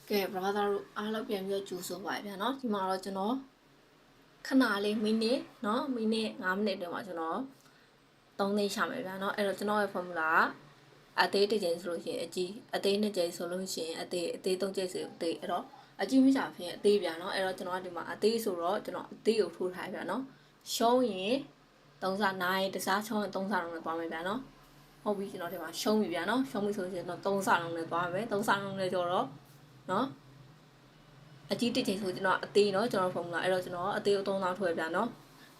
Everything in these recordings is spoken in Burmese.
ကဲ brother တို့အားလုံးပြန်ပြီးကြိုဆိုပါဗျာနော်ဒီမှာတော့ကျွန်တော်ခဏလေးမိနစ်နော်မိနစ်5မိနစ်အတွင်းမှာကျွန်တော်3သိန်းရှာမယ်ဗျာနော်အဲ့တော့ကျွန်တော်ရဲ့ formula အသေးတစ်ကြိမ်ဆိုလို့ရှိရင်အကြီးအသေး2ကြိမ်ဆိုလို့ရှိရင်အသေး3ကြိမ်ဆိုအသေးအဲ့တော့အကြီးမရှာဖြစ်အသေးဗျာနော်အဲ့တော့ကျွန်တော်ကဒီမှာအသေးဆိုတော့ကျွန်တော်အသေးကိုထိုးထားဗျာနော်ရှုံးရင်3စားနိုင်တစားရှုံးရင်3စားလုံးနဲ့သွားမယ်ဗျာနော်ဟုတ်ပြီကျွန်တော်ဒီမှာရှုံးပြီဗျာနော်ရှုံးပြီဆိုရင်တော့3စားလုံးနဲ့သွားမယ်3စားလုံးနဲ့ကြောတော့နော်အကြီးတစ်ချိန်ဆိုကျွန်တော်အသေးเนาะကျွန်တော်ဖုန်းလာအဲ့တော့ကျွန်တော်အသေးကို3000ထွဲပြန်เนาะ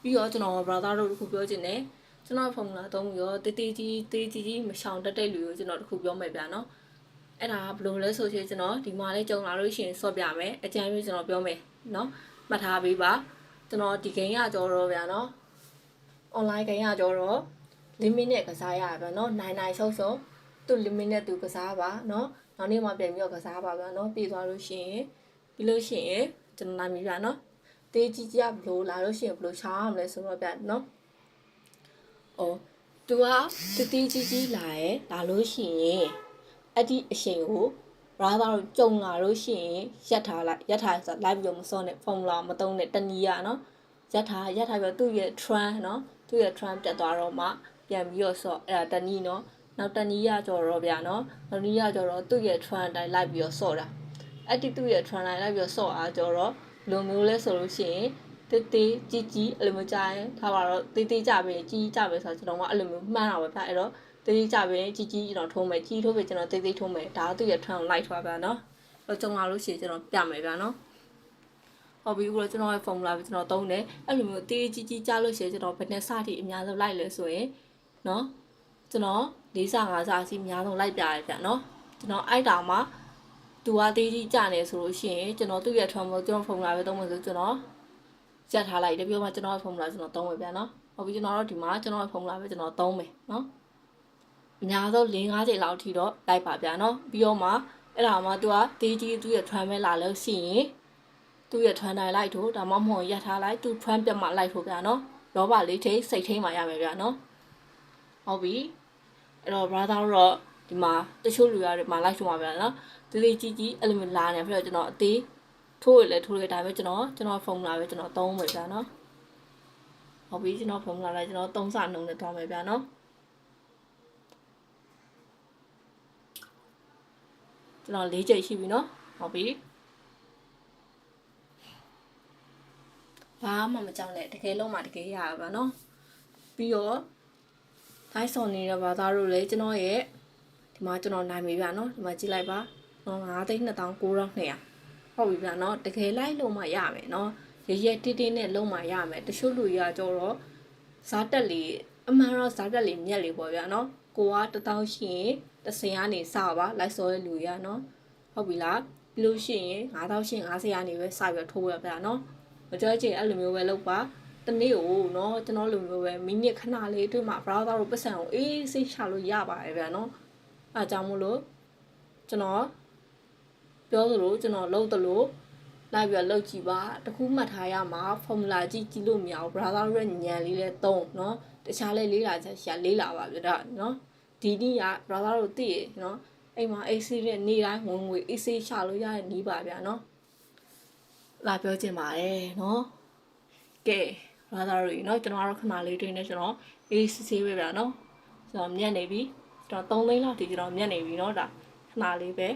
ပြီးတော့ကျွန်တော် brother တို့တခုပြောချင်တယ်ကျွန်တော်ဖုန်းလာသုံးပြီးတော့တေးတေးကြီးမရှောင်တက်တဲ့လူကိုကျွန်တော်တခုပြောမယ်ပြန်เนาะအဲ့ဒါဘယ်လိုလဲဆိုရင်ကျွန်တော်ဒီမှာလေးကြုံလာလို့ရှိရင်ဆော့ပြမယ်အကြမ်းမျိုးကျွန်တော်ပြောမယ်เนาะမှတ်ထားပေးပါကျွန်တော်ဒီဂိမ်းရကြောတော့ဗျာเนาะ online ဂိမ်းရကြောတော့ limit နဲ့ကစားရပါเนาะ99ရှုံးသူ limit နဲ့သူကစားပါเนาะနောက်နေ့မှပြန်ပြီးတော့ကစားပါဗျာเนาะပြေးသွားလို့ရှိရင်ပြီးလို့ရှိရင်ကျွန်တော်နိုင်ပြီဗျာနော်တေးကြီးကြီးကဘလို့လာလို့ရှိရင်ဘလို့ချောင်းရမလဲဆိုတော့ဗျာနော်သူကတေးကြီးလာလို့ရှိရင်အဲ့ဒီအချိန်ကို brother တို့ကြုံလာလို့ရှိရင်ရက်ထားဆိုလိုက်ပြီးတော့မစောနဲ့ formula မသုံးနဲ့တနည်းရနော်ရက်ထားပြီးတော့သူ့ရဲ့ trend နော်သူ့ရဲ့ trend တက်သွားတော့မှပြန်ပြီးတော့ဆော့အဲ့ဒါတနည်းနော်နောက်တနည်းရကြော်တော့ဗျာနော်နောက်နည်းရကြော်တော့သူ့ရဲ့ trend တိုင်းလိုက်ပြီးတော့ဆော့တာအဲ့ဒီသူ့ရဲ့ trend line လိုက်ပြီးဆော့အားကြောတော့လိုမျိုးလဲဆိုလို့ရှိရင်တေးကြီးအဲ့လိုမျိုးကြားရင်ထားပါတော့တေးကြပဲကြီးကြပဲဆိုတော့ကျွန်တော်ကအဲ့လိုမျိုးမှန်းတာပဲဗျအဲ့တော့တေးကြပဲကြီးကျွန်တော်ထိုးမယ်ကြီးထိုးပြီကျွန်တော်တေးထိုးမယ်ဒါသူ့ရဲ့ trend ကိုလိုက်ထွားပါနော်တော့ကြုံလာလို့ရှိရင်ကျွန်တော်ပြမယ်ဗျာနော်ဟုတ်ပြီကျွန်တော်ရဲ့ formula ပဲကျွန်တော်သုံးတယ်အဲ့လိုမျိုးတေးကြီးကြားလို့ရှိရင်ကျွန်တော်ဘယ်နဲ့စထိအများဆုံးလိုက်လဲဆိုရင်နော်ကျွန်တော်4စ5စအစီအများဆုံးလိုက်ပြရဗျာနော်ကျွန်တော်အဲ့တောင်မှာသူကတေးကြီးကြနေဆိုလို့ရှိရင်ကျွန်တော်သူ့ရဲ့ formula ကျွန်တော် formula ပဲသုံးမယ်ဆိုကျွန်တော်ရက်ထားလိုက်တယ်ပြောမှကျွန်တော် formula ကျွန်တော်သုံးမယ်ဗျာနော်ဟုတ်ပြီကျွန်တော်တို့ဒီမှာကျွန်တော် formula ပဲကျွန်တော်သုံးမယ်နော်အများဆုံး4-5ချိန်လောက်ထိတော့လိုက်ပါဗျာနော်ပြီးတော့မှအဲ့ဒါမှသူကတေးကြီးသူ့ရဲ့ trend ပဲလာလို့ရှိရင်သူ့ရဲ့ trend တိုင်းလိုက်ထို့ဒါမှမဟုတ်ရက်ထားလိုက်သူ trend ပြတ်မှလိုက်ထို့ဗျာနော်လောဘလေးထိစိတ်ထိမှရမယ်ဗျာနော်ဟုတ်ပြီအဲ့တော့ brother တော့ဒီမှာတချို့လူတွေမှာလိုက်ထို့မှာဗျာနော်တေးကြီးအဲ့လိုမျိုးလာနေပြီးတော့ကျွန်တော်အသေးထိုးရဒါပဲကျွန်တော်ဖုန်းလာပဲကျွန်တော်သုံးမယ်ဗျာနော်ဟုတ်ပြီကျွန်တော်ဖုန်းလာလိုက်ကျွန်တော်3စနှုံးနဲ့သွားမယ်ဗျာနော်ကျွန်တော်4ကြိမ်ရှိပြီနော်ဟုတ်ပြီဘာမှမကြောက်နဲ့တကယ်လုံးမှတကယ်ရပါဗျာနော်ပြီးတော့တိုင်းစော်နေတဲ့ဘာသာတို့လည်းကျွန်တော်ရဲ့ဒီမှာကျွန်တော်နိုင်ပြီဗျာနော်ဒီမှာကြည့်လိုက်ပါ9,2900ဟုတ်ပြီဗျာနော်တကယ်လိုက်လို့မှရမယ်နော်ရတင်းနဲ့လုံးမှရမယ်တချို့လူကြီးကကြောတော့ဇာတက်လေးအမှန်တော့ဇာတက်လေးမြက်လေးပေါ့ဗျာနော်ကိုက1000ရှိရင်10ကနေစပါလိုက်စောရဲ့လူကြီးကနော်ဟုတ်ပြီလားပြီးလို့ရှိရင်9000ရှိရင်90ကနေပဲစပြီးထိုးရဗျာနော်မကြောက်ချင်အဲ့လိုမျိုးပဲလုပ်ပါတနေ့ကိုနော်ကျွန်တော်လိုမျိုးပဲမိနစ်ခဏလေးတွေ့မှ browser ကိုပတ်စံကိုအေးစိတ်ချလို့ရပါတယ်ဗျာနော်အားကြောင့်မို့လို့ကျွန်တော်ပြောသလိုကျွန်တော်လုပ်သလိုလိုက်ပြီးလုပ်ကြည့်ပါတခုမှတ်ထားရမှာ formula ကြည့်လို့မရဘူး browser ရဲ့ညံလေးလဲသုံးနော်တခြားလဲလေးလာချက်ရှာလေးလာပါဗျဒါနော်ဒီနည်းက browser တို့သိရနော်အိမ်မှာ AC နဲ့နေတိုင်းဝင်ငွေ AC ရှာလို့ရတဲ့နည်းပါဗျာနော်လာပြောချင်ပါတယ်နော်ကဲ browser တို့နော်ကျွန်တော်ကတော့ခဏလေးတွင်းနေကျွန်တော် AC ပဲဗျာနော်ကျွန်တော်မြတ်နေပြီကျွန်တော်3သိန်းလောက်ထိကျွန်တော်မြတ်နေပြီနော်ဒါခဏလေးပဲ